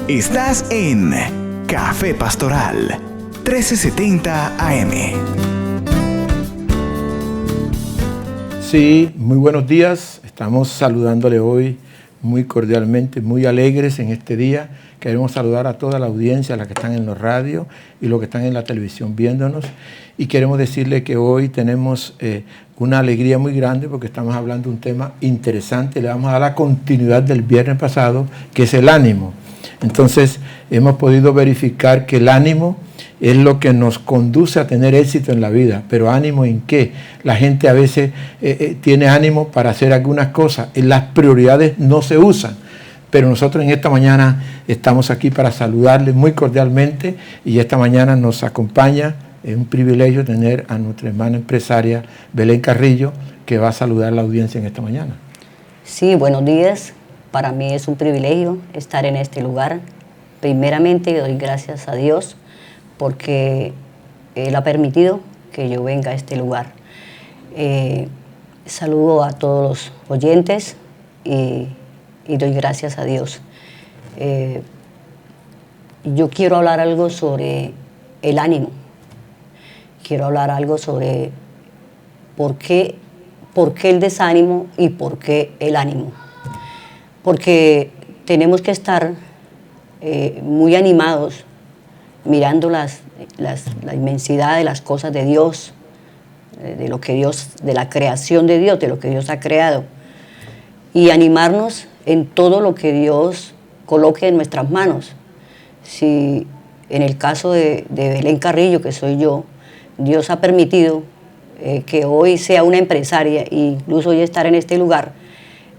Estás en Café Pastoral 1370 AM. Sí, muy buenos días. Estamos saludándole hoy muy cordialmente, muy alegres en este día. Queremos saludar a toda la audiencia, a las que están en los radios y los que están en la televisión viéndonos. Y queremos decirle que hoy tenemos una alegría muy grande porque estamos hablando de un tema interesante. Le vamos a dar la continuidad del viernes pasado, que es el ánimo. Entonces, hemos podido verificar que el ánimo es lo que nos conduce a tener éxito en la vida. Pero ¿ánimo en qué? La gente a veces tiene ánimo para hacer algunas cosas. Las prioridades no se usan. Pero nosotros en esta mañana estamos aquí para saludarles muy cordialmente y esta mañana nos acompaña. Es un privilegio tener a nuestra hermana empresaria Belén Carrillo, que va a saludar a la audiencia en esta mañana. Sí, buenos días. Para mí es un privilegio estar en este lugar. Primeramente doy gracias a Dios porque Él ha permitido que yo venga a este lugar. Saludo a todos los oyentes y doy gracias a Dios. Yo quiero hablar algo sobre el ánimo. Quiero hablar algo sobre por qué el desánimo y por qué el ánimo. Porque tenemos que estar muy animados mirando la inmensidad de las cosas de Dios, de lo que Dios, de la creación de Dios, de lo que Dios ha creado, y animarnos en todo lo que Dios coloque en nuestras manos. Si en el caso de Belén Carrillo, que soy yo, Dios ha permitido que hoy sea una empresaria e incluso hoy estar en este lugar,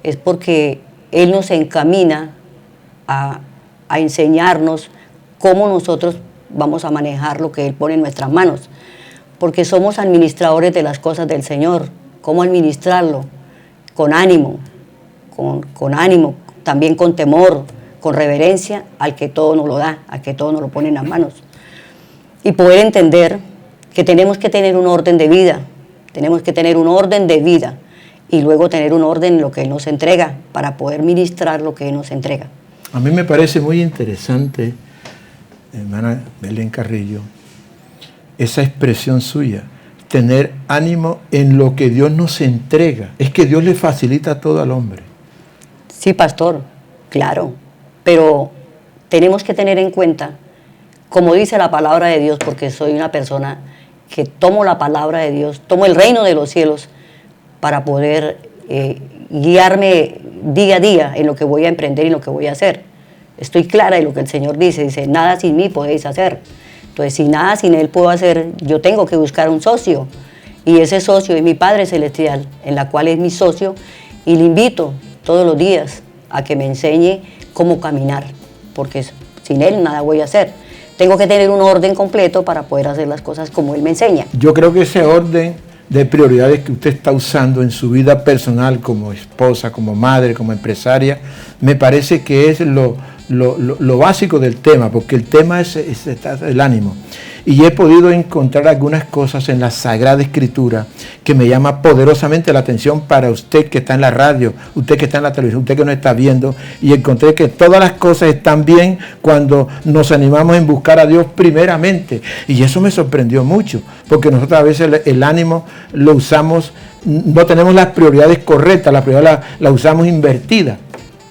es porque Él nos encamina a enseñarnos cómo nosotros vamos a manejar lo que Él pone en nuestras manos, porque somos administradores de las cosas del Señor. ¿Cómo administrarlo? Con ánimo, con ánimo, también con temor, con reverencia al que todo nos lo da, al que todo nos lo pone en las manos. Y poder entender que tenemos que tener un orden de vida, tenemos que tener un orden de vida y luego tener un orden en lo que Él nos entrega para poder ministrar lo que Él nos entrega. A mí me parece muy interesante, hermana Belén Carrillo, esa expresión suya, tener ánimo en lo que Dios nos entrega. Es que Dios le facilita todo al hombre. Sí, pastor, claro, pero tenemos que tener en cuenta, como dice la palabra de Dios, porque soy una persona que tomo la palabra de Dios, tomo el reino de los cielos para poder guiarme día a día en lo que voy a emprender y en lo que voy a hacer. Estoy clara de lo que el Señor dice, nada sin mí podéis hacer. Entonces, si nada sin Él puedo hacer, yo tengo que buscar un socio, y ese socio es mi Padre Celestial, en la cual es mi socio, y le invito todos los días a que me enseñe cómo caminar, porque sin Él nada voy a hacer. Tengo que tener un orden completo para poder hacer las cosas como Él me enseña. Yo creo que ese orden de prioridades que usted está usando en su vida personal como esposa, como madre, como empresaria, me parece que es lo básico del tema, porque el tema es el ánimo. Y he podido encontrar algunas cosas en la Sagrada Escritura que me llama poderosamente la atención para usted que está en la radio, usted que está en la televisión, usted que nos está viendo, y encontré que todas las cosas están bien cuando nos animamos en buscar a Dios primeramente. Y eso me sorprendió mucho, porque nosotros a veces el ánimo lo usamos, no tenemos las prioridades correctas, las prioridades las usamos invertidas,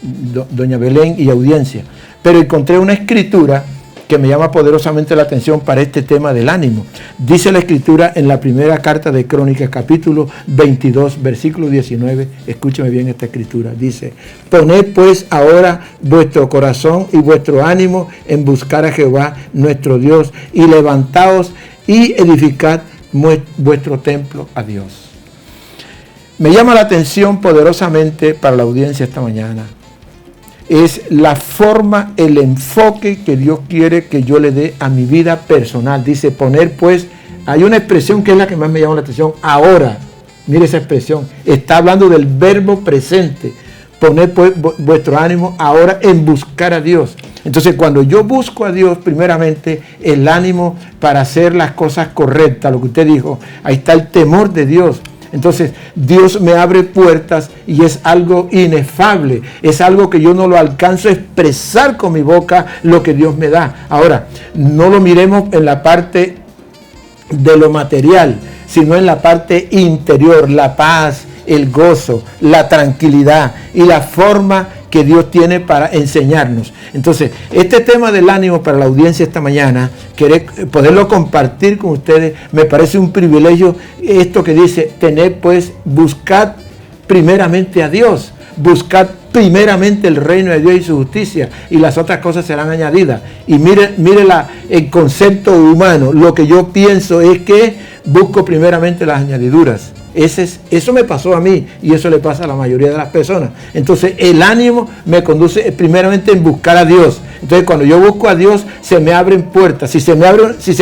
doña Belén y audiencia. Pero encontré una escritura que me llama poderosamente la atención para este tema del ánimo. Dice la Escritura en la primera carta de Crónicas, capítulo 22, versículo 19, escúcheme bien esta Escritura, dice: poned pues ahora vuestro corazón y vuestro ánimo en buscar a Jehová nuestro Dios, y levantaos y edificad vuestro templo a Dios. Me llama la atención poderosamente para la audiencia esta mañana. Es la forma, el enfoque que Dios quiere que yo le dé a mi vida personal. Dice, poner pues, hay una expresión que es la que más me llama la atención, ahora. Mire esa expresión, está hablando del verbo presente. Poner pues vuestro ánimo ahora en buscar a Dios. Entonces, cuando yo busco a Dios, primeramente, el ánimo para hacer las cosas correctas, lo que usted dijo, ahí está el temor de Dios. Entonces, Dios me abre puertas y es algo inefable, es algo que yo no lo alcanzo a expresar con mi boca lo que Dios me da. Ahora, no lo miremos en la parte de lo material, sino en la parte interior, la paz, el gozo, la tranquilidad y la forma que Dios tiene para enseñarnos. Entonces, este tema del ánimo para la audiencia esta mañana, querer poderlo compartir con ustedes, me parece un privilegio. Esto que dice, tener pues, buscad primeramente a Dios, buscad primeramente el reino de Dios y su justicia, y las otras cosas serán añadidas. Y mire el concepto humano, lo que yo pienso es que busco primeramente las añadiduras. Eso me pasó a mí y eso le pasa a la mayoría de las personas. Entonces el ánimo me conduce primeramente en buscar a Dios. Entonces cuando yo busco a Dios se me abren puertas. Si se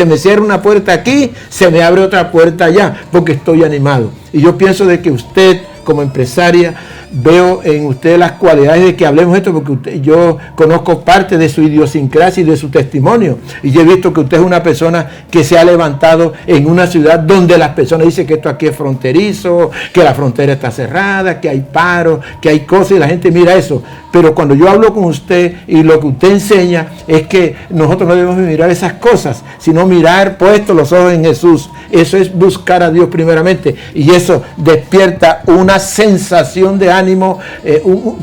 me cierra una puerta aquí, se me abre otra puerta allá porque estoy animado. Y yo pienso de que usted como empresaria, veo en usted las cualidades de que hablemos esto, porque yo conozco parte de su idiosincrasia y de su testimonio, y yo he visto que usted es una persona que se ha levantado en una ciudad donde las personas dicen que esto aquí es fronterizo, que la frontera está cerrada, que hay paro, que hay cosas, y la gente mira eso. Pero cuando yo hablo con usted y lo que usted enseña es que nosotros no debemos mirar esas cosas, sino mirar puestos los ojos en Jesús. Eso es buscar a Dios primeramente, y eso despierta una sensación de ánimo,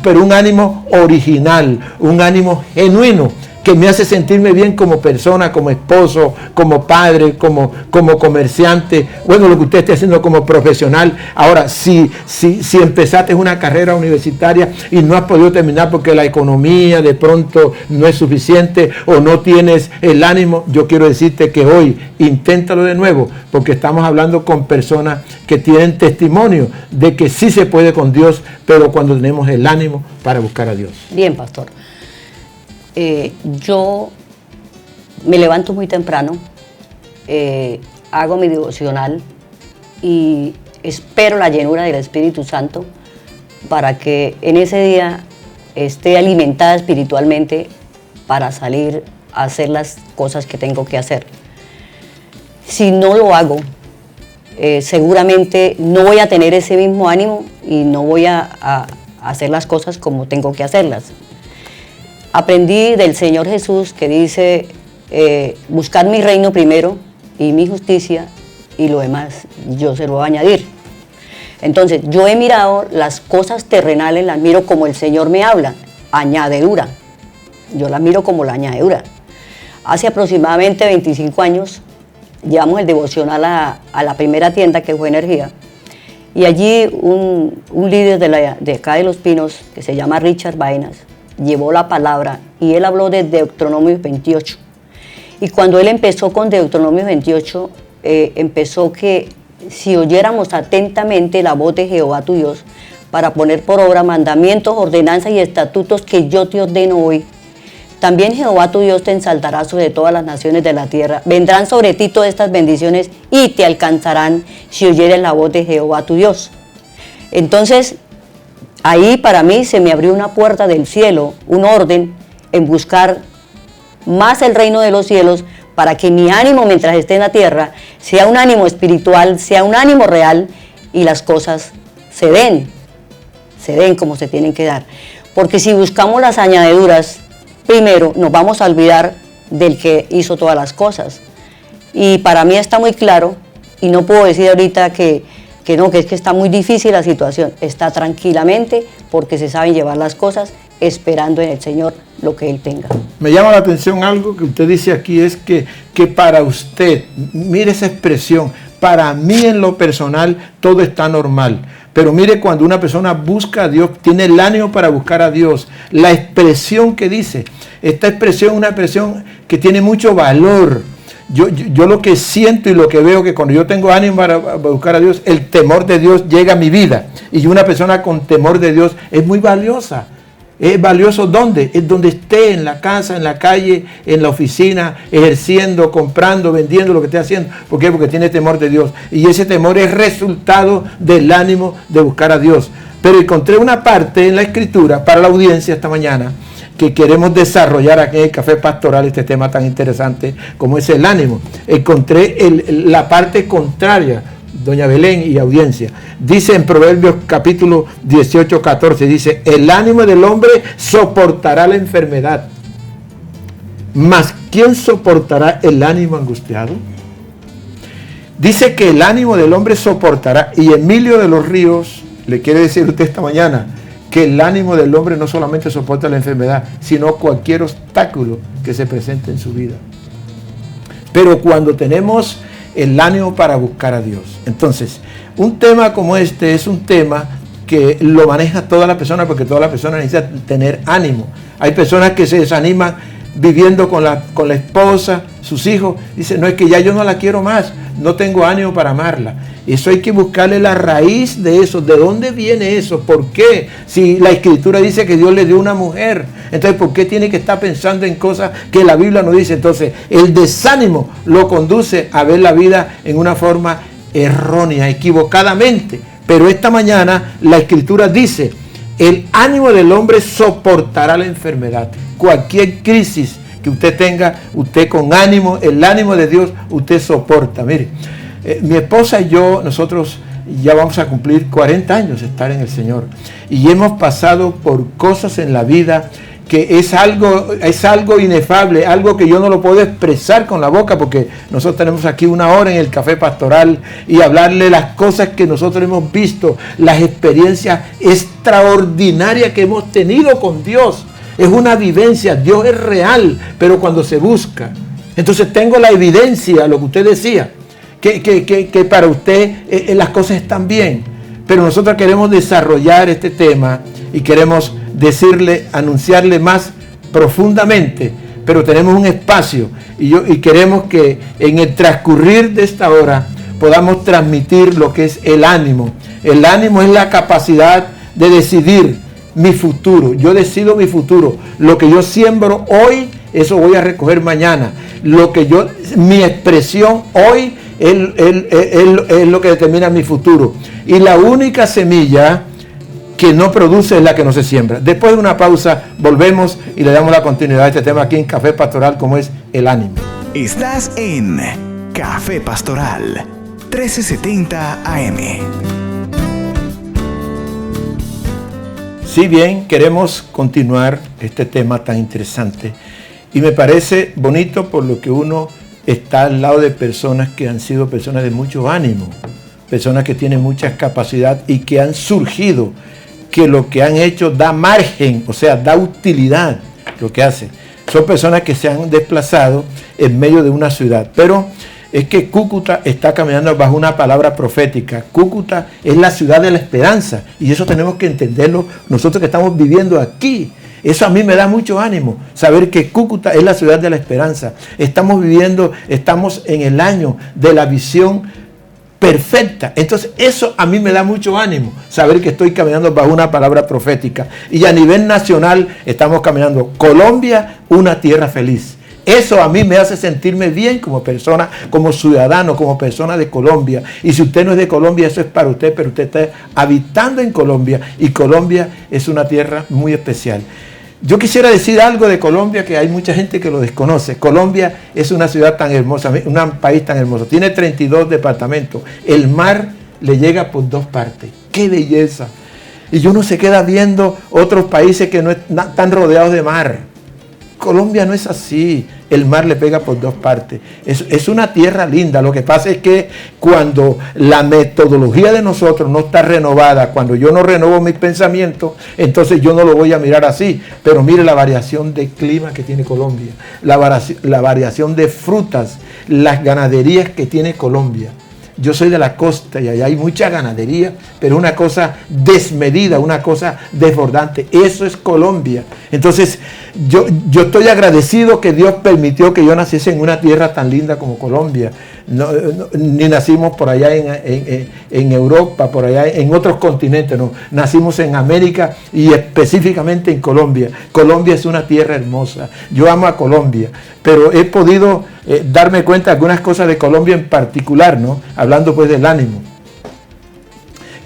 pero un ánimo original, un ánimo genuino, que me hace sentirme bien como persona, como esposo, como padre, como comerciante, bueno, lo que usted esté haciendo como profesional. Ahora, si empezaste una carrera universitaria y no has podido terminar porque la economía de pronto no es suficiente o no tienes el ánimo, yo quiero decirte que hoy inténtalo de nuevo, porque estamos hablando con personas que tienen testimonio de que sí se puede con Dios, pero cuando tenemos el ánimo para buscar a Dios. Bien, pastor. Yo me levanto muy temprano, hago mi devocional y espero la llenura del Espíritu Santo para que en ese día esté alimentada espiritualmente para salir a hacer las cosas que tengo que hacer. Si no lo hago, seguramente no voy a tener ese mismo ánimo y no voy a hacer las cosas como tengo que hacerlas. Aprendí del Señor Jesús que dice, buscar mi reino primero y mi justicia y lo demás yo se lo voy a añadir. Entonces yo he mirado las cosas terrenales, las miro como el Señor me habla, añadidura. Yo las miro como la añadidura. Hace aproximadamente 25 años llevamos el devocional a la primera tienda que fue Energía. Y allí un líder de acá de Los Pinos, que se llama Richard Vainas, llevó la palabra y él habló de Deuteronomio 28. Y cuando él empezó con Deuteronomio 28, empezó que si oyéramos atentamente la voz de Jehová tu Dios para poner por obra mandamientos, ordenanzas y estatutos que yo te ordeno hoy, también Jehová tu Dios te ensalzará sobre todas las naciones de la tierra. Vendrán sobre ti todas estas bendiciones y te alcanzarán si oyeres la voz de Jehová tu Dios. Entonces, ahí para mí se me abrió una puerta del cielo, un orden en buscar más el reino de los cielos para que mi ánimo mientras esté en la tierra sea un ánimo espiritual, sea un ánimo real y las cosas se den como se tienen que dar. Porque si buscamos las añadiduras, primero nos vamos a olvidar del que hizo todas las cosas. Y para mí está muy claro, y no puedo decir ahorita que es que está muy difícil la situación, está tranquilamente porque se saben llevar las cosas esperando en el Señor lo que Él tenga. Me llama la atención algo que usted dice aquí, es que para usted, mire esa expresión, para mí en lo personal todo está normal, pero mire cuando una persona busca a Dios, tiene el ánimo para buscar a Dios, la expresión que dice, esta expresión es una expresión que tiene mucho valor. Yo lo que siento y lo que veo que cuando yo tengo ánimo para buscar a Dios, el temor de Dios llega a mi vida. Y una persona con temor de Dios es muy valiosa. ¿Es valioso dónde? Es donde esté, en la casa, en la calle, en la oficina, ejerciendo, comprando, vendiendo lo que esté haciendo. ¿Por qué? Porque tiene temor de Dios. Y ese temor es resultado del ánimo de buscar a Dios. Pero encontré una parte en la Escritura para la audiencia esta mañana que queremos desarrollar aquí en el Café Pastoral, este tema tan interesante como es el ánimo. Encontré la parte contraria, doña Belén y audiencia. Dice en Proverbios capítulo 18, 14, dice, el ánimo del hombre soportará la enfermedad, mas ¿quién soportará el ánimo angustiado? Dice que el ánimo del hombre soportará, y Emilio de los Ríos le quiere decir a usted esta mañana que el ánimo del hombre no solamente soporta la enfermedad, sino cualquier obstáculo que se presente en su vida. Pero cuando tenemos el ánimo para buscar a Dios, entonces, un tema como este es un tema que lo maneja toda la persona, porque toda la persona necesita tener ánimo. Hay personas que se desaniman viviendo con la esposa, sus hijos, dice, no, es que ya yo no la quiero más, no tengo ánimo para amarla. Eso hay que buscarle la raíz de eso, ¿de dónde viene eso? ¿Por qué? Si la Escritura dice que Dios le dio una mujer, entonces ¿por qué tiene que estar pensando en cosas que la Biblia no dice? Entonces el desánimo lo conduce a ver la vida en una forma errónea, equivocadamente. Pero esta mañana la Escritura dice, el ánimo del hombre soportará la enfermedad. Cualquier crisis que usted tenga, usted con ánimo, el ánimo de Dios, usted soporta. Mire, mi esposa y yo, nosotros ya vamos a cumplir 40 años de estar en el Señor. Y hemos pasado por cosas en la vida que es algo inefable, algo que yo no lo puedo expresar con la boca, porque nosotros tenemos aquí una hora en el Café Pastoral y hablarle las cosas que nosotros hemos visto, las experiencias extraordinarias que hemos tenido con Dios. Es una vivencia, Dios es real, pero cuando se busca. Entonces tengo la evidencia, lo que usted decía, que para usted las cosas están bien. Pero nosotros queremos desarrollar este tema y queremos decirle, anunciarle más profundamente, pero tenemos un espacio y queremos que en el transcurrir de esta hora podamos transmitir lo que es el ánimo. El ánimo es la capacidad de decidir mi futuro. Yo decido mi futuro. Lo que yo siembro hoy, eso voy a recoger mañana. Mi expresión hoy es lo que determina mi futuro. Y la única semilla que no produce es la que no se siembra. Después de una pausa, volvemos y le damos la continuidad a este tema aquí en Café Pastoral, como es el ánimo. Estás en Café Pastoral, 1370 AM. Si bien queremos continuar este tema tan interesante, y me parece bonito por lo que uno está al lado de personas que han sido personas de mucho ánimo, personas que tienen mucha capacidad y que han surgido, que lo que han hecho da margen, o sea, da utilidad lo que hacen. Son personas que se han desplazado en medio de una ciudad, pero es que Cúcuta está caminando bajo una palabra profética. Cúcuta es la ciudad de la esperanza, y eso tenemos que entenderlo nosotros que estamos viviendo aquí. Eso a mí me da mucho ánimo, saber que Cúcuta es la ciudad de la esperanza. Estamos en el año de la visión perfecta. Entonces eso a mí me da mucho ánimo, saber que estoy caminando bajo una palabra profética. Y a nivel nacional estamos caminando Colombia, una tierra feliz. Eso a mí me hace sentirme bien como persona, como ciudadano, como persona de Colombia. Y si usted no es de Colombia, eso es para usted, pero usted está habitando en Colombia, y Colombia es una tierra muy especial. Yo quisiera decir algo de Colombia que hay mucha gente que lo desconoce. Colombia es una ciudad tan hermosa, un país tan hermoso. Tiene 32 departamentos. El mar le llega por dos partes. ¡Qué belleza! Y uno se queda viendo otros países que no están rodeados de mar. Colombia no es así. El mar le pega por dos partes. Es una tierra linda. Lo que pasa es que cuando la metodología de nosotros no está renovada, cuando yo no renuevo mis pensamientos, entonces yo no lo voy a mirar así. Pero mire la variación de clima que tiene Colombia, la variación de frutas, las ganaderías que tiene Colombia. Yo soy de la costa y allá hay mucha ganadería, pero una cosa desmedida, una cosa desbordante. Eso es Colombia. Entonces, yo estoy agradecido que Dios permitió que yo naciese en una tierra tan linda como Colombia. Ni nacimos por allá en Europa, por allá en otros continentes, no. Nacimos en América y específicamente en Colombia. Colombia es una tierra hermosa. Yo amo a Colombia, pero he podido darme cuenta de algunas cosas de Colombia en particular, ¿no? Hablando pues del ánimo.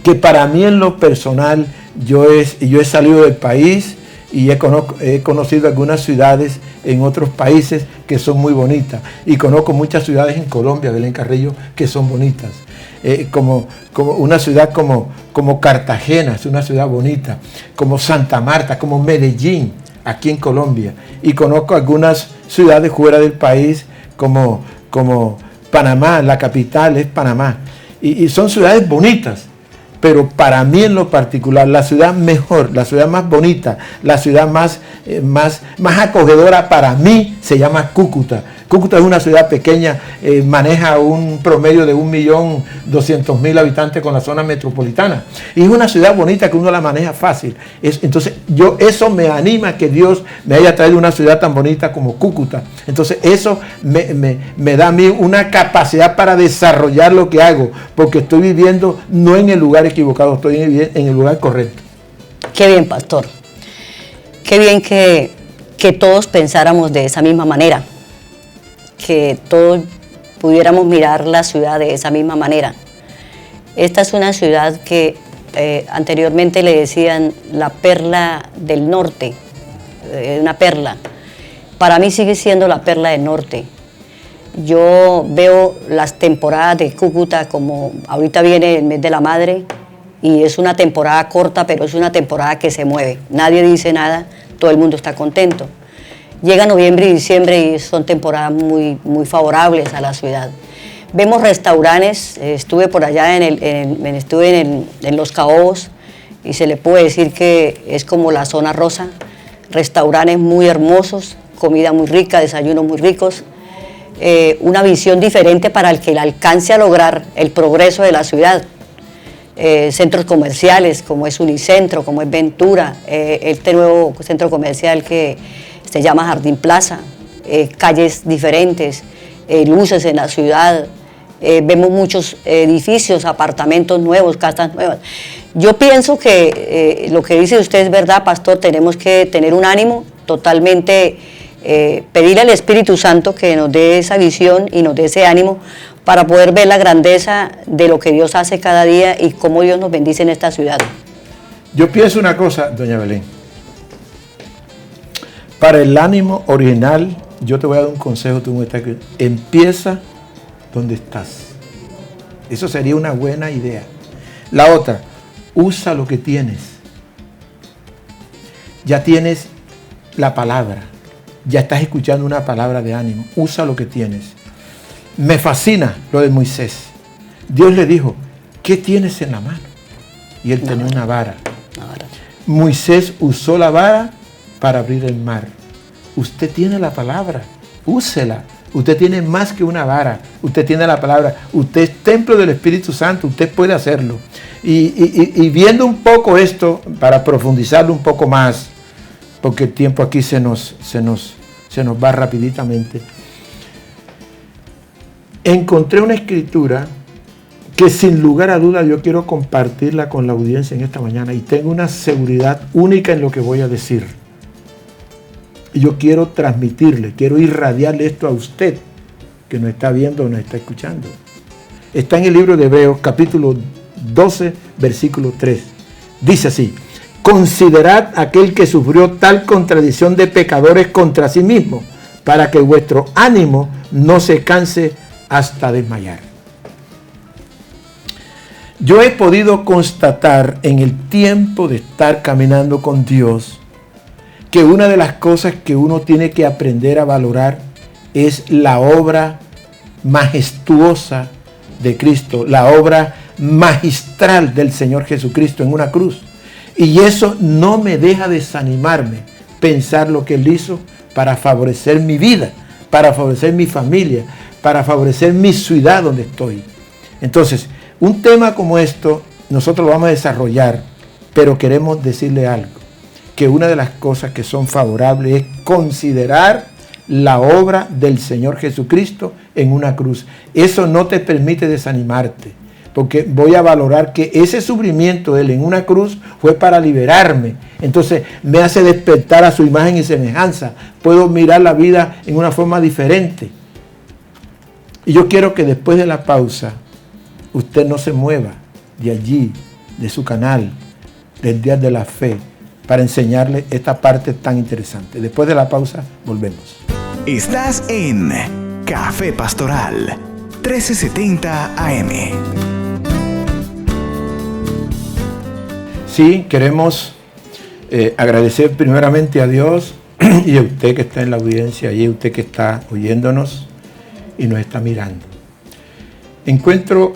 Que para mí en lo personal, yo he salido del país y he conocido algunas ciudades en otros países que son muy bonitas. Y conozco muchas ciudades en Colombia, Belén Carrillo, que son bonitas. Como una ciudad como Cartagena, es una ciudad bonita, como Santa Marta, como Medellín, aquí en Colombia. Y conozco algunas ciudades fuera del país, como Panamá, la capital es Panamá. Y son ciudades bonitas. Pero para mí en lo particular, la ciudad mejor, la ciudad más bonita, la ciudad más acogedora para mí se llama Cúcuta. Cúcuta es una ciudad pequeña, maneja un promedio de 1.200.000 habitantes con la zona metropolitana. Y es una ciudad bonita que uno la maneja fácil. Entonces, eso me anima que Dios me haya traído una ciudad tan bonita como Cúcuta. Entonces, eso me da a mí una capacidad para desarrollar lo que hago, porque estoy viviendo no en el lugar equivocado, estoy en el lugar correcto. Qué bien, pastor. Qué bien que todos pensáramos de esa misma manera, que todos pudiéramos mirar la ciudad de esa misma manera. Esta es una ciudad que anteriormente le decían la perla del norte, una perla. Para mí sigue siendo la perla del norte. Yo veo las temporadas de Cúcuta, como ahorita viene el mes de la madre, y es una temporada corta, pero es una temporada que se mueve. Nadie dice nada, todo el mundo está contento. Llega noviembre y diciembre y son temporadas muy, muy favorables a la ciudad. Vemos restaurantes, estuve por allá estuve en Los Caobos, y se le puede decir que es como la zona rosa. Restaurantes muy hermosos, comida muy rica, desayunos muy ricos. Una visión diferente para el que le alcance a lograr el progreso de la ciudad. Centros comerciales como es Unicentro, como es Ventura, este nuevo centro comercial que se llama Jardín Plaza, calles diferentes, luces en la ciudad, vemos muchos edificios, apartamentos nuevos, casas nuevas. Yo pienso que lo que dice usted es verdad, pastor, tenemos que tener un ánimo totalmente, pedirle al Espíritu Santo que nos dé esa visión y nos dé ese ánimo para poder ver la grandeza de lo que Dios hace cada día y cómo Dios nos bendice en esta ciudad. Yo pienso una cosa, doña Belén. Para el ánimo original, yo te voy a dar un consejo, tú me estás aquí. Empieza donde estás. Eso sería una buena idea. La otra, usa lo que tienes. Ya tienes la palabra. Ya estás escuchando una palabra de ánimo. Usa lo que tienes. Me fascina lo de Moisés. Dios le dijo, ¿qué tienes en la mano? Y él tenía una vara. Moisés usó la vara para abrir el mar. Usted tiene la palabra, úsela. Usted tiene más que una vara, usted tiene la palabra. Usted es templo del Espíritu Santo, usted puede hacerlo. Y viendo un poco esto, para profundizarlo un poco más, porque el tiempo aquí se nos va rapiditamente. Encontré una escritura que sin lugar a duda yo quiero compartirla con la audiencia en esta mañana y tengo una seguridad única en lo que voy a decir. Y yo quiero transmitirle, quiero irradiarle esto a usted que nos está viendo o nos está escuchando. Está en el libro de Hebreos, capítulo 12, versículo 3. Dice así: considerad aquel que sufrió tal contradicción de pecadores contra sí mismo, para que vuestro ánimo no se canse hasta desmayar. Yo he podido constatar en el tiempo de estar caminando con Dios que una de las cosas que uno tiene que aprender a valorar es la obra majestuosa de Cristo, la obra magistral del Señor Jesucristo en una cruz. Y eso no me deja desanimarme, pensar lo que Él hizo para favorecer mi vida, para favorecer mi familia, para favorecer mi ciudad donde estoy. Entonces, un tema como esto, nosotros lo vamos a desarrollar, pero queremos decirle algo, que una de las cosas que son favorables es considerar la obra del Señor Jesucristo en una cruz. Eso no te permite desanimarte, porque voy a valorar que ese sufrimiento de Él en una cruz fue para liberarme. Entonces me hace despertar a su imagen y semejanza. Puedo mirar la vida en una forma diferente. Y yo quiero que después de la pausa, usted no se mueva de allí, de su canal, del Día de la Fe, para enseñarle esta parte tan interesante. Después de la pausa, volvemos. Estás en Café Pastoral 1370 AM. Sí, queremos agradecer primeramente a Dios y a usted que está en la audiencia y a usted que está oyéndonos y nos está mirando. Encuentro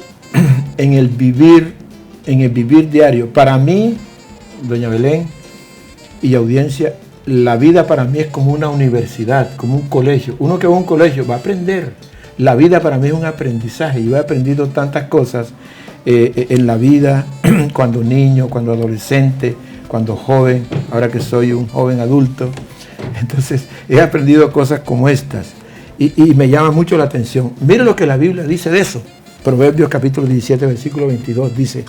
en el vivir diario. Para mí, doña Belén y audiencia, la vida para mí es como una universidad, como un colegio. Uno que va a un colegio va a aprender. La vida para mí es un aprendizaje. Yo he aprendido tantas cosas en la vida, cuando niño, cuando adolescente, cuando joven, ahora que soy un joven adulto. Entonces he aprendido cosas como estas y me llama mucho la atención. Mire lo que la Biblia dice de eso. Proverbios capítulo 17, versículo 22 dice: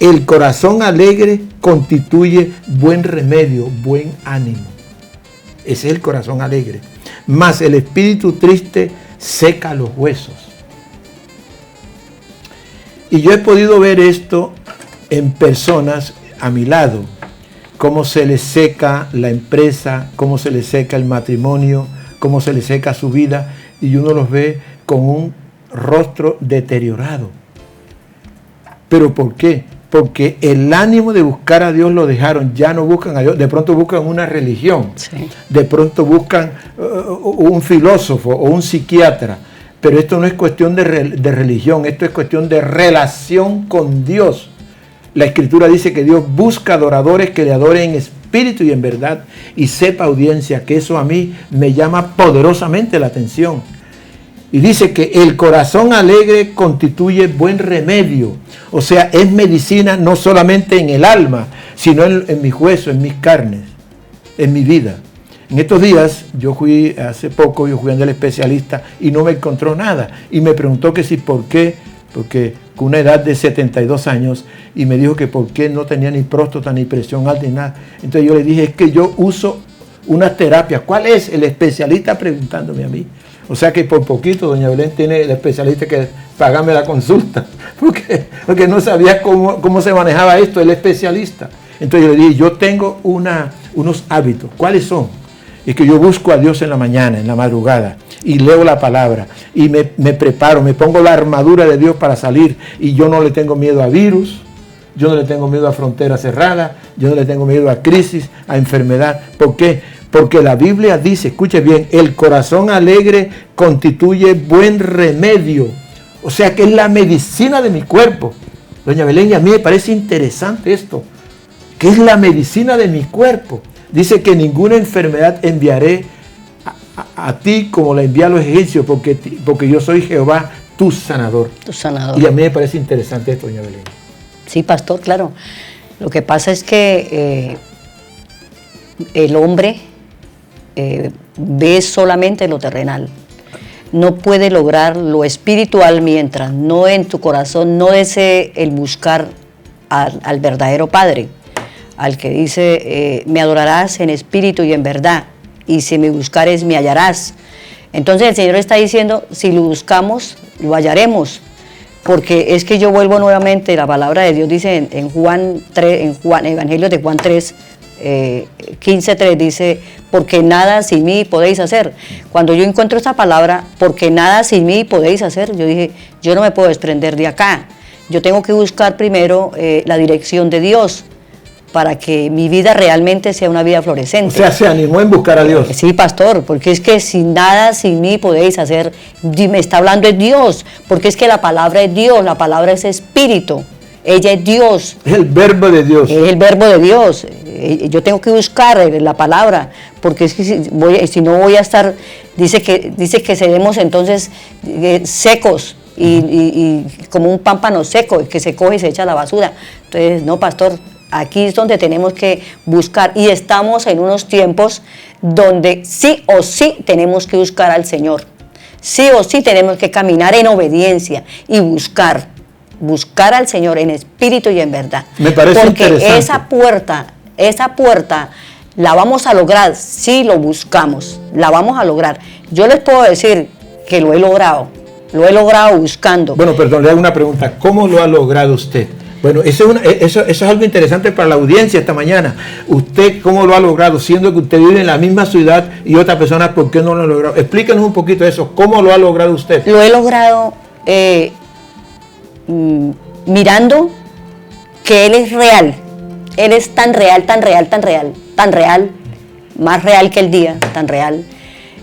el corazón alegre constituye buen remedio, buen ánimo. Ese es el corazón alegre. Mas el espíritu triste seca los huesos. Y yo he podido ver esto en personas a mi lado, cómo se les seca la empresa, cómo se les seca el matrimonio, cómo se les seca su vida, y uno los ve con un rostro deteriorado. ¿Pero por qué? Porque el ánimo de buscar a Dios lo dejaron, ya no buscan a Dios, de pronto buscan una religión, sí. De pronto buscan un filósofo o un psiquiatra, pero esto no es cuestión de religión, esto es cuestión de relación con Dios. La Escritura dice que Dios busca adoradores que le adoren en espíritu y en verdad, y sepa, audiencia, que eso a mí me llama poderosamente la atención. Y dice que el corazón alegre constituye buen remedio. O sea, es medicina no solamente en el alma, sino en mis huesos, en mis carnes, en mi vida. En estos días, hace poco yo fui al especialista y no me encontró nada. Y me preguntó que si por qué, porque con una edad de 72 años, y me dijo que por qué no tenía ni próstata, ni presión alta, ni nada. Entonces yo le dije, es que yo uso unas terapias. ¿Cuál es? El especialista preguntándome a mí. O sea que por poquito doña Belén tiene el especialista que pagarme la consulta, porque no sabía cómo se manejaba esto, el especialista. Entonces yo le dije, yo tengo unos hábitos. ¿Cuáles son? Es que yo busco a Dios en la mañana, en la madrugada, y leo la palabra, y me preparo, me pongo la armadura de Dios para salir, y yo no le tengo miedo a virus, yo no le tengo miedo a frontera cerrada, yo no le tengo miedo a crisis, a enfermedad. ¿Por qué? Porque la Biblia dice, escuche bien, el corazón alegre constituye buen remedio. O sea que es la medicina de mi cuerpo. Doña Belén, y a mí me parece interesante esto, que es la medicina de mi cuerpo. Dice que ninguna enfermedad enviaré a ti como la envié a los egipcios, porque yo soy Jehová, tu sanador. Tu sanador. Y a mí me parece interesante esto, doña Belén. Sí, pastor, claro. Lo que pasa es que el hombre ve solamente lo terrenal. No puede lograr lo espiritual mientras no en tu corazón no desee el buscar al verdadero Padre, al que dice, me adorarás en espíritu y en verdad, y si me buscares me hallarás. Entonces el Señor está diciendo, si lo buscamos, lo hallaremos. Porque es que yo vuelvo nuevamente, la palabra de Dios dice en Juan 3, Evangelio de Juan 3, 15:3 dice, porque nada sin mí podéis hacer. Cuando yo encuentro esta palabra, porque nada sin mí podéis hacer, yo dije, yo no me puedo desprender de acá. Yo tengo que buscar primero la dirección de Dios para que mi vida realmente sea una vida florecente. O sea, se animó en buscar a Dios. Sí, pastor, porque es que sin nada sin mí podéis hacer. Me está hablando de Dios, porque es que la palabra es Dios, la palabra es espíritu. Ella es Dios. Es el verbo de Dios. Es el verbo de Dios. Yo tengo que buscar la palabra, porque es que si no voy a estar, dice que seremos entonces secos y como un pámpano seco que se coge y se echa a la basura. Entonces, no, pastor, aquí es donde tenemos que buscar, y estamos en unos tiempos donde sí o sí tenemos que buscar al Señor. Sí o sí tenemos que caminar en obediencia y buscar al Señor en espíritu y en verdad. Me parece interesante. Porque esa puerta la vamos a lograr si lo buscamos, la vamos a lograr. Yo les puedo decir que lo he logrado buscando. Bueno, perdón, le hago una pregunta. ¿Cómo lo ha logrado usted? Bueno, eso es algo interesante para la audiencia esta mañana. ¿Usted cómo lo ha logrado? Siendo que usted vive en la misma ciudad y otra persona, ¿por qué no lo ha logrado? Explíquenos un poquito eso. ¿Cómo lo ha logrado usted? Lo he logrado mirando que Él es real. Él es tan real, tan real, tan real, tan real, más real que el día, tan real.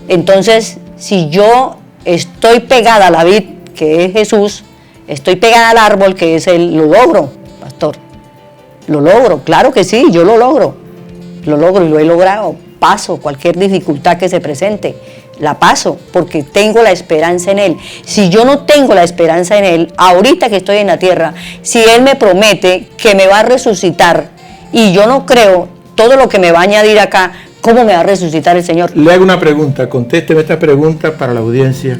Entonces, si yo estoy pegada a la vid, que es Jesús, estoy pegada al árbol, que es Él, lo logro, pastor. Lo logro, claro que sí, yo lo logro y lo he logrado. Paso cualquier dificultad que se presente, la paso porque tengo la esperanza en Él. Si yo no tengo la esperanza en Él, ahorita que estoy en la tierra, si Él me promete que me va a resucitar y yo no creo todo lo que me va a añadir acá, ¿cómo me va a resucitar el Señor? Le hago una pregunta, contésteme esta pregunta para la audiencia.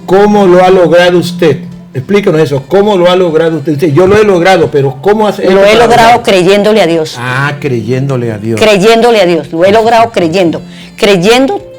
¿Cómo lo ha logrado usted? Explícanos eso, ¿cómo lo ha logrado usted? Yo lo he logrado, pero ¿cómo hace? Lo he logrado creyéndole a Dios. Ah, creyéndole a Dios. Creyéndole a Dios, lo he logrado creyendo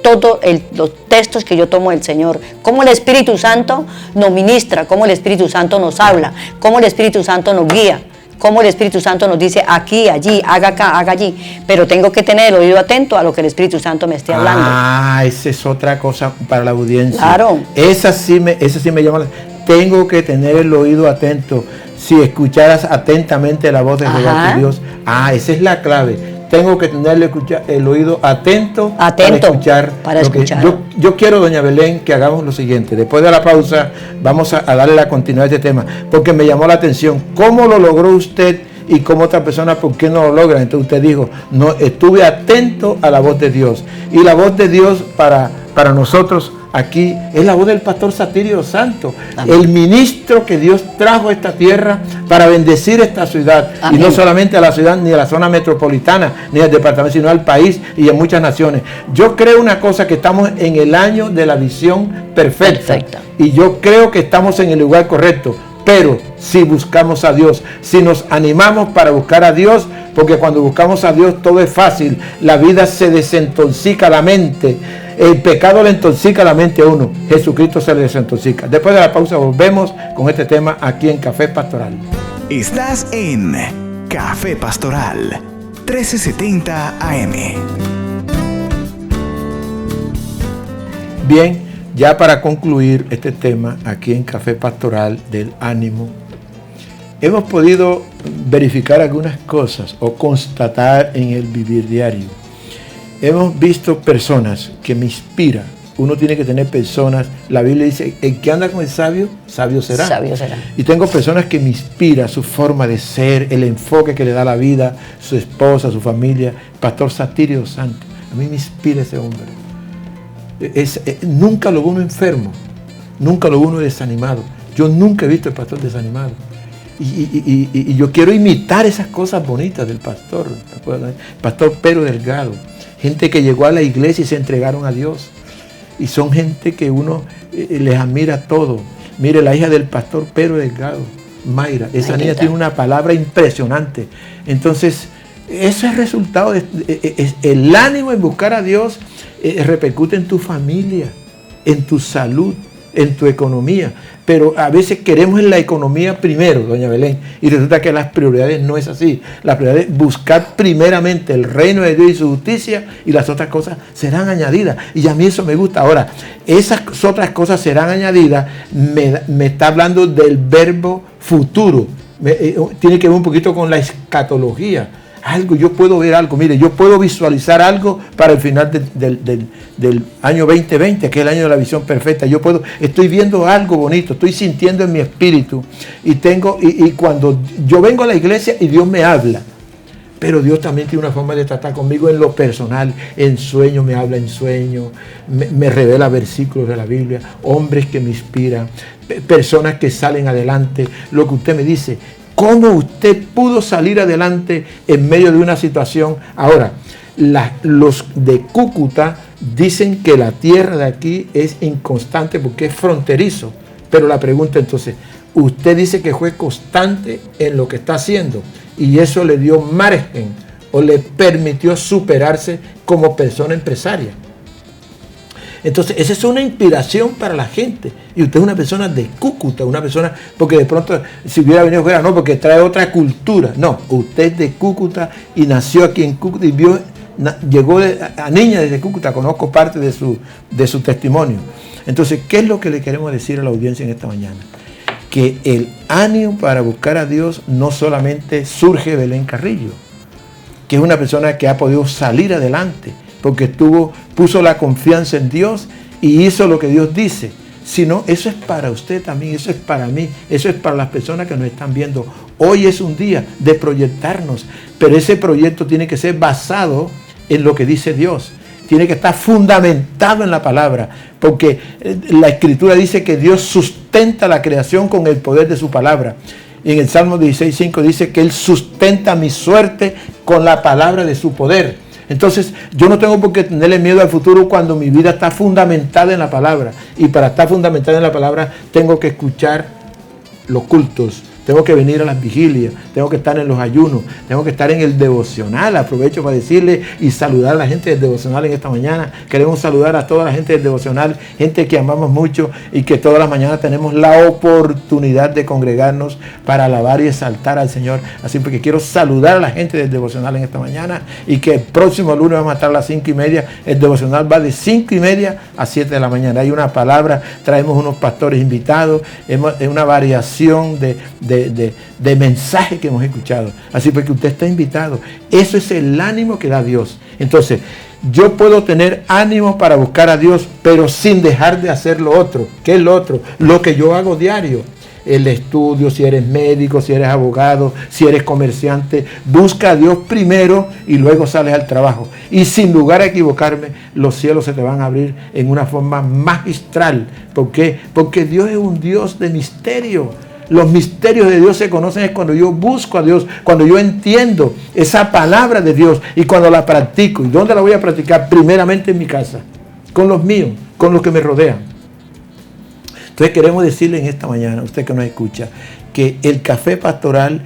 todos los textos que yo tomo del Señor, cómo el Espíritu Santo nos ministra, cómo el Espíritu Santo nos habla, cómo el Espíritu Santo nos guía, cómo el Espíritu Santo nos dice aquí, allí, haga acá, haga allí, pero tengo que tener el oído atento a lo que el Espíritu Santo me esté hablando. Ah, esa es otra cosa para la audiencia. Claro. Esa sí me llama la... Tengo que tener el oído atento. Si escucharas atentamente la voz de Jehová tu Dios. Ah, esa es la clave. Tengo que tener el oído atento para escuchar. Yo quiero, doña Belén, que hagamos lo siguiente. Después de la pausa, vamos a darle la continuidad a este tema, porque me llamó la atención. ¿Cómo lo logró usted y cómo otra persona, por qué no lo logra? Entonces usted dijo, no, estuve atento a la voz de Dios. Y la voz de Dios para nosotros aquí es la voz del pastor Satirio Santo. Amén. El ministro que Dios trajo a esta tierra para bendecir esta ciudad. Amén. Y no solamente a la ciudad ni a la zona metropolitana ni al departamento, sino al país y a muchas naciones. Yo creo una cosa, que estamos en el año de la visión perfecta. Y yo creo que estamos en el lugar correcto. Pero si buscamos a Dios, si nos animamos para buscar a Dios, porque cuando buscamos a Dios todo es fácil, la vida se desentoxica la mente, el pecado le intoxica la mente a uno, Jesucristo se le desintoxica. Después de la pausa volvemos con este tema aquí en Café Pastoral. Estás en Café Pastoral 1370 AM. Bien. Ya para concluir este tema aquí en Café Pastoral del Ánimo, hemos podido verificar algunas cosas o constatar en el vivir diario. Hemos visto personas que me inspiran. Uno tiene que tener personas, la Biblia dice, el que anda con el sabio, sabio será. Sabio será. Y tengo personas que me inspiran, su forma de ser, el enfoque que le da la vida, su esposa, su familia. Pastor Satirio Santo, a mí me inspira ese hombre. Nunca lo veo uno enfermo, nunca lo veo uno desanimado. Yo nunca he visto al pastor desanimado. Y yo quiero imitar esas cosas bonitas del pastor. Pastor Pedro Delgado, gente que llegó a la iglesia y se entregaron a Dios. Y son gente que uno les admira todo. Mire, la hija del pastor Pedro Delgado, Mayra, esa niña tiene una palabra impresionante. Entonces, eso es resultado el ánimo en buscar a Dios. Repercute en tu familia, en tu salud, en tu economía. Pero a veces queremos en la economía primero, doña Belén, y resulta que las prioridades no es así. La prioridad es buscar primeramente el reino de Dios y su justicia, y las otras cosas serán añadidas. Y a mí eso me gusta. Ahora, esas otras cosas serán añadidas, me está hablando del verbo futuro. Tiene que ver un poquito con la escatología. Algo, yo puedo ver algo, mire, yo puedo visualizar algo para el final del año 2020, que es el año de la visión perfecta. Estoy viendo algo bonito, estoy sintiendo en mi espíritu y cuando yo vengo a la iglesia y Dios me habla, pero Dios también tiene una forma de tratar conmigo en lo personal, en sueño, me habla en sueño, me revela versículos de la Biblia, hombres que me inspiran, personas que salen adelante, lo que usted me dice. ¿Cómo usted pudo salir adelante en medio de una situación? Ahora, los de Cúcuta dicen que la tierra de aquí es inconstante porque es fronterizo. Pero la pregunta entonces, usted dice que fue constante en lo que está haciendo y eso le dio margen o le permitió superarse como persona empresaria. Entonces, esa es una inspiración para la gente. Y usted es una persona de Cúcuta, una persona, porque de pronto, si hubiera venido fuera, no, porque trae otra cultura. No, usted es de Cúcuta y nació aquí en Cúcuta y llegó a niña desde Cúcuta, conozco parte de su testimonio. Entonces, ¿qué es lo que le queremos decir a la audiencia en esta mañana? Que el ánimo para buscar a Dios no solamente surge de Belén Carrillo, que es una persona que ha podido salir adelante, porque puso la confianza en Dios y hizo lo que Dios dice, sino eso es para usted también, eso es para mí, eso es para las personas que nos están viendo. Hoy es un día de proyectarnos, pero ese proyecto tiene que ser basado en lo que dice Dios. Tiene que estar fundamentado en la palabra, porque la Escritura dice que Dios sustenta la creación con el poder de su palabra. Y en el Salmo 16:5 dice que Él sustenta mi suerte con la palabra de su poder. Entonces, yo no tengo por qué tenerle miedo al futuro cuando mi vida está fundamentada en la palabra. Y para estar fundamentada en la palabra, tengo que escuchar los cultos, tengo que venir a las vigilias, tengo que estar en los ayunos, tengo que estar en el devocional. Aprovecho para decirle y saludar a la gente del devocional en esta mañana. Queremos saludar a toda la gente del devocional, gente que amamos mucho y que todas las mañanas tenemos la oportunidad de congregarnos para alabar y exaltar al Señor. Así que quiero saludar a la gente del devocional en esta mañana y que el próximo lunes vamos a estar a las 5:30. El devocional va de 5:30 a 7 de la mañana. Hay una palabra, traemos unos pastores invitados, es una variación de mensaje que hemos escuchado. Así pues que usted está invitado. Eso es el ánimo que da Dios. Entonces, yo puedo tener ánimo para buscar a Dios, pero sin dejar de hacer lo otro. ¿Qué es lo otro? Lo que yo hago diario. El estudio, si eres médico, si eres abogado, si eres comerciante, busca a Dios primero y luego sales al trabajo. Y sin lugar a equivocarme, los cielos se te van a abrir en una forma magistral. ¿Por qué? Porque Dios es un Dios de misterio. Los misterios de Dios se conocen es cuando yo busco a Dios, cuando yo entiendo esa palabra de Dios y cuando la practico. ¿Y dónde la voy a practicar? Primeramente en mi casa, con los míos, con los que me rodean. Entonces queremos decirle en esta mañana, usted que nos escucha, que el café pastoral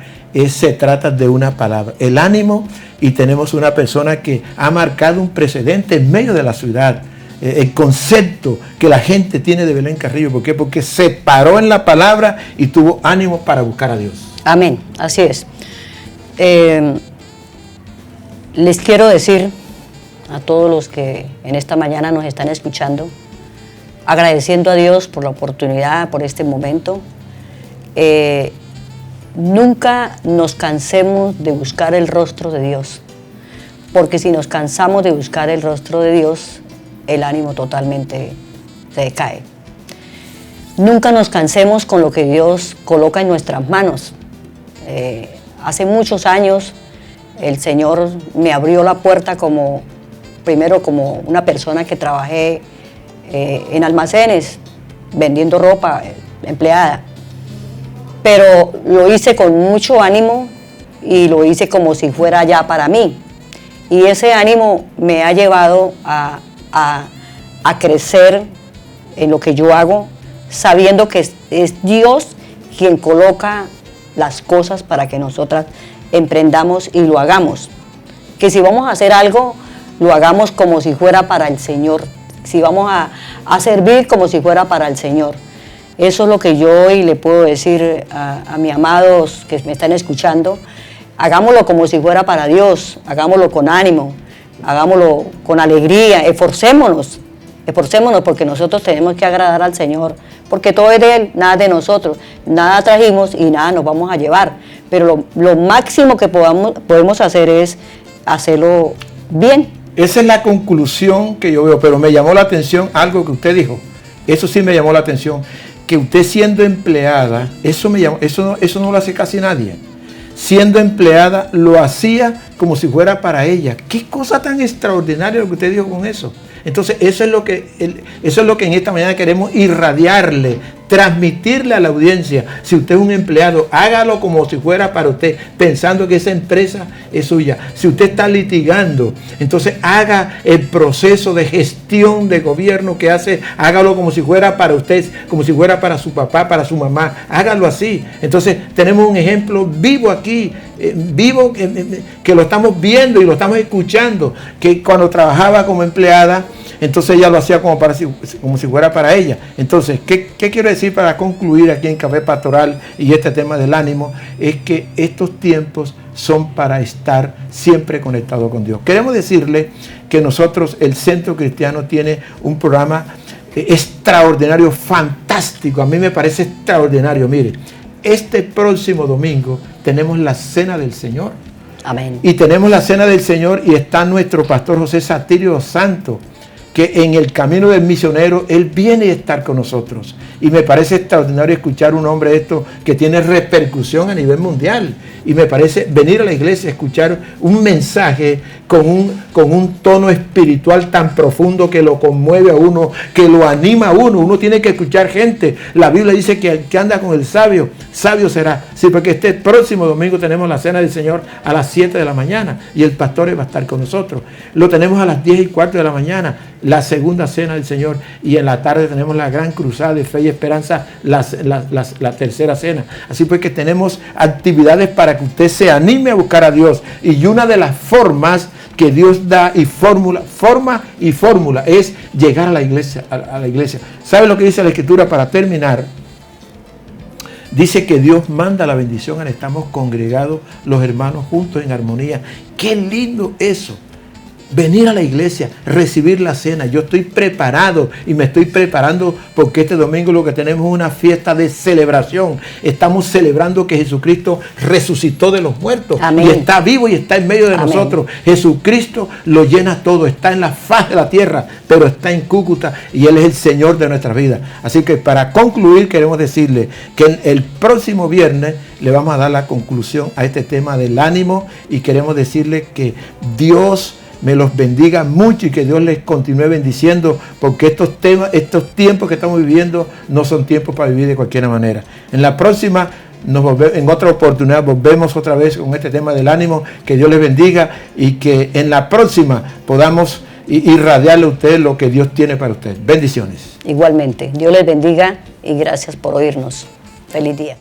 se trata de una palabra, el ánimo, y tenemos una persona que ha marcado un precedente en medio de la ciudad. El concepto que la gente tiene de Belén Carrillo. ¿Por qué? Porque se paró en la palabra y tuvo ánimo para buscar a Dios. Amén, así es. Les quiero decir a todos los que en esta mañana nos están escuchando, agradeciendo a Dios por la oportunidad, por este momento. Nunca nos cansemos de buscar el rostro de Dios, porque si nos cansamos de buscar el rostro de Dios, el ánimo totalmente se decae. Nunca nos cansemos con lo que Dios coloca en nuestras manos. Hace muchos años el Señor me abrió la puerta primero como una persona que trabajé en almacenes, vendiendo ropa, empleada. Pero lo hice con mucho ánimo y lo hice como si fuera ya para mí. Y ese ánimo me ha llevado a crecer en lo que yo hago, sabiendo que es Dios quien coloca las cosas para que nosotras emprendamos y lo hagamos. Que si vamos a hacer algo, lo hagamos como si fuera para el Señor. Si vamos a servir, como si fuera para el Señor. Eso es lo que yo hoy le puedo decir a mis amados que me están escuchando. Hagámoslo como si fuera para Dios, hagámoslo con ánimo, hagámoslo con alegría, esforcémonos porque nosotros tenemos que agradar al Señor, porque todo es de Él, nada de nosotros, nada trajimos y nada nos vamos a llevar, pero lo máximo que podemos hacer es hacerlo bien. Esa es la conclusión que yo veo, pero me llamó la atención algo que usted dijo, eso sí me llamó la atención, que usted siendo empleada, eso no lo hace casi nadie. Siendo empleada, lo hacía como si fuera para ella. Qué cosa tan extraordinaria lo que usted dijo con eso. Entonces, eso es lo que en esta mañana queremos irradiarle, transmitirle a la audiencia. Si usted es un empleado, hágalo como si fuera para usted, pensando que esa empresa es suya. Si usted está litigando, entonces haga el proceso de gestión de gobierno que hace, hágalo como si fuera para usted, como si fuera para su papá, para su mamá. Hágalo así. Entonces, tenemos un ejemplo vivo aquí vivo, que lo estamos viendo y lo estamos escuchando, que cuando trabajaba como empleada, entonces ella lo hacía como si fuera para ella. Entonces, ¿qué quiero decir para concluir aquí en Café Pastoral y este tema del ánimo? Es que estos tiempos son para estar siempre conectados con Dios. Queremos decirle que nosotros, el Centro Cristiano, tiene un programa extraordinario, fantástico. A mí me parece extraordinario. Mire, este próximo domingo tenemos la Cena del Señor. Amén. Y tenemos la Cena del Señor y está nuestro pastor José Satirio Santo, que en el camino del misionero, él viene a estar con nosotros. Y me parece extraordinario escuchar un hombre esto que tiene repercusión a nivel mundial. Y me parece venir a la iglesia a escuchar un mensaje con un tono espiritual tan profundo que lo conmueve a uno, que lo anima a uno. Uno tiene que escuchar gente. La Biblia dice que el que anda con el sabio, sabio será. Sí, porque este próximo domingo tenemos la Cena del Señor a las 7 de la mañana y el pastor va a estar con nosotros. Lo tenemos a las 10:15 de la mañana, la segunda Cena del Señor, y en la tarde tenemos la gran cruzada de fe y esperanza, la tercera cena. Así pues que tenemos actividades para que usted se anime a buscar a Dios, y una de las formas que Dios da y forma y fórmula es llegar a la iglesia. ¿Sabe lo que dice la Escritura para terminar? Dice que Dios manda la bendición al estamos congregados los hermanos juntos en armonía. ¡Qué lindo eso! Venir a la iglesia, recibir la cena. Yo estoy preparado y me estoy preparando porque este domingo lo que tenemos es una fiesta de celebración. Estamos celebrando que Jesucristo resucitó de los muertos. Amén. Y está vivo y está en medio de Amén. Nosotros. Jesucristo lo llena todo, está en la faz de la tierra, pero está en Cúcuta y Él es el Señor de nuestras vidas. Así que para concluir queremos decirle que el próximo viernes le vamos a dar la conclusión a este tema del ánimo, y queremos decirle que Dios me los bendiga mucho y que Dios les continúe bendiciendo, porque estos tiempos que estamos viviendo no son tiempos para vivir de cualquier manera. En la próxima, en otra oportunidad, volvemos otra vez con este tema del ánimo. Que Dios les bendiga y que en la próxima podamos irradiarle a usted lo que Dios tiene para usted. Bendiciones. Igualmente, Dios les bendiga y gracias por oírnos. Feliz día.